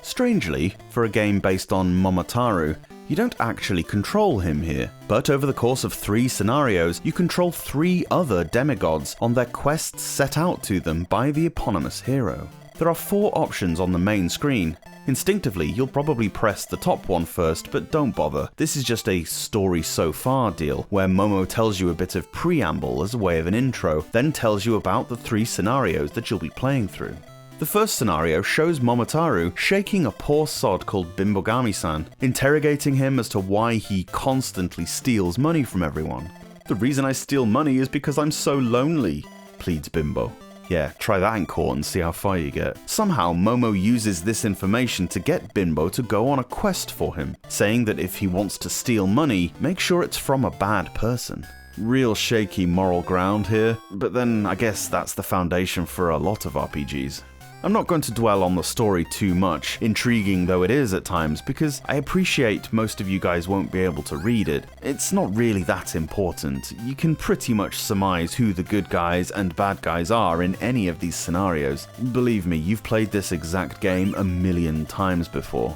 Strangely, for a game based on Momotarou, you don't actually control him here, but over the course of 3 scenarios, you control 3 other demigods on their quests set out to them by the eponymous hero. There are 4 options on the main screen. Instinctively, you'll probably press the top one first, but don't bother. This is just a story so far deal, where Momo tells you a bit of preamble as a way of an intro, then tells you about the 3 scenarios that you'll be playing through. The first scenario shows Momotarou shaking a poor sod called Bimbogami-san, interrogating him as to why he constantly steals money from everyone. "The reason I steal money is because I'm so lonely," pleads Bimbo. Yeah, try that in court and see how far you get. Somehow, Momo uses this information to get Bimbo to go on a quest for him, saying that if he wants to steal money, make sure it's from a bad person. Real shaky moral ground here, but then I guess that's the foundation for a lot of RPGs. I'm not going to dwell on the story too much, intriguing though it is at times, because I appreciate most of you guys won't be able to read it. It's not really that important. You can pretty much surmise who the good guys and bad guys are in any of these scenarios. Believe me, you've played this exact game a million times before.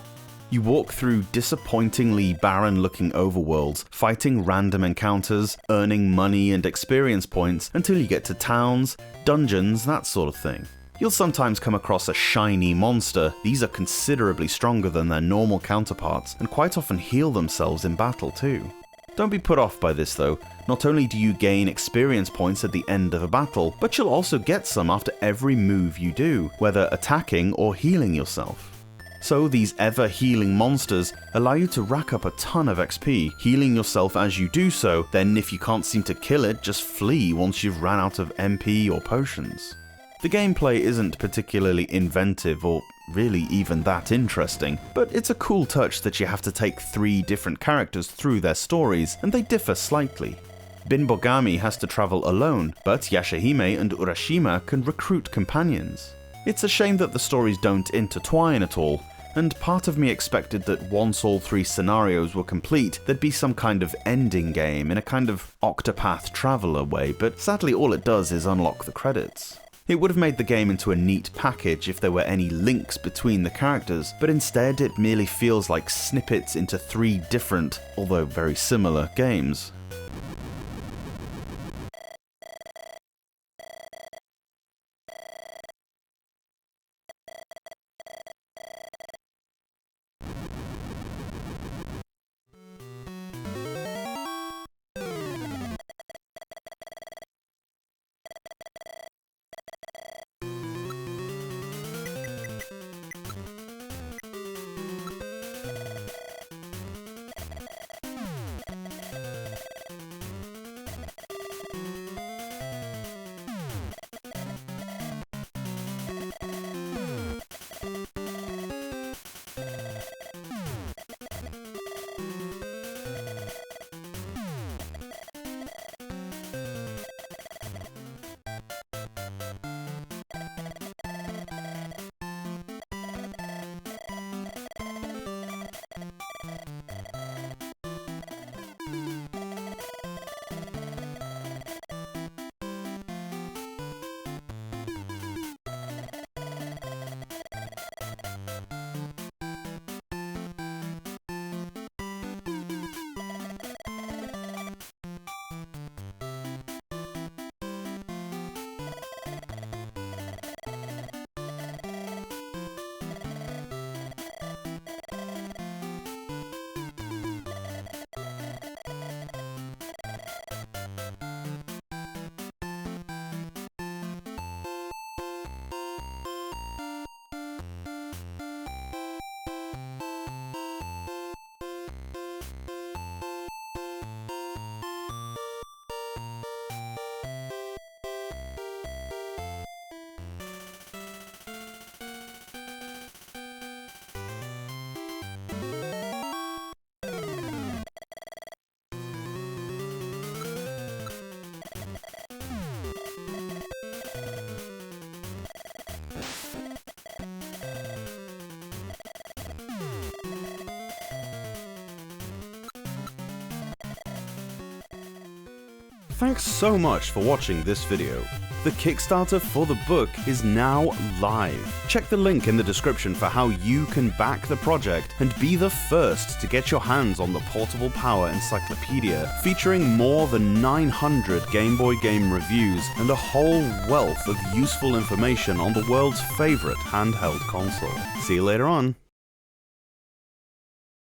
You walk through disappointingly barren-looking overworlds, fighting random encounters, earning money and experience points until you get to towns, dungeons, that sort of thing. You'll sometimes come across a shiny monster. These are considerably stronger than their normal counterparts, and quite often heal themselves in battle too. Don't be put off by this though. Not only do you gain experience points at the end of a battle, but you'll also get some after every move you do, whether attacking or healing yourself. So these ever-healing monsters allow you to rack up a ton of XP, healing yourself as you do so, then if you can't seem to kill it, just flee once you've ran out of MP or potions. The gameplay isn't particularly inventive or really even that interesting, but it's a cool touch that you have to take 3 different characters through their stories, and they differ slightly. Binbogami has to travel alone, but Yashahime and Urashima can recruit companions. It's a shame that the stories don't intertwine at all, and part of me expected that once all 3 scenarios were complete, there'd be some kind of ending game in a kind of Octopath Traveler way, but sadly all it does is unlock the credits. It would have made the game into a neat package if there were any links between the characters, but instead it merely feels like snippets into 3 different, although very similar, games. Thanks so much for watching this video. The Kickstarter for the book is now live. Check the link in the description for how you can back the project and be the first to get your hands on the Portable Power Encyclopedia, featuring more than 900 Game Boy game reviews and a whole wealth of useful information on the world's favorite handheld console. See you later on.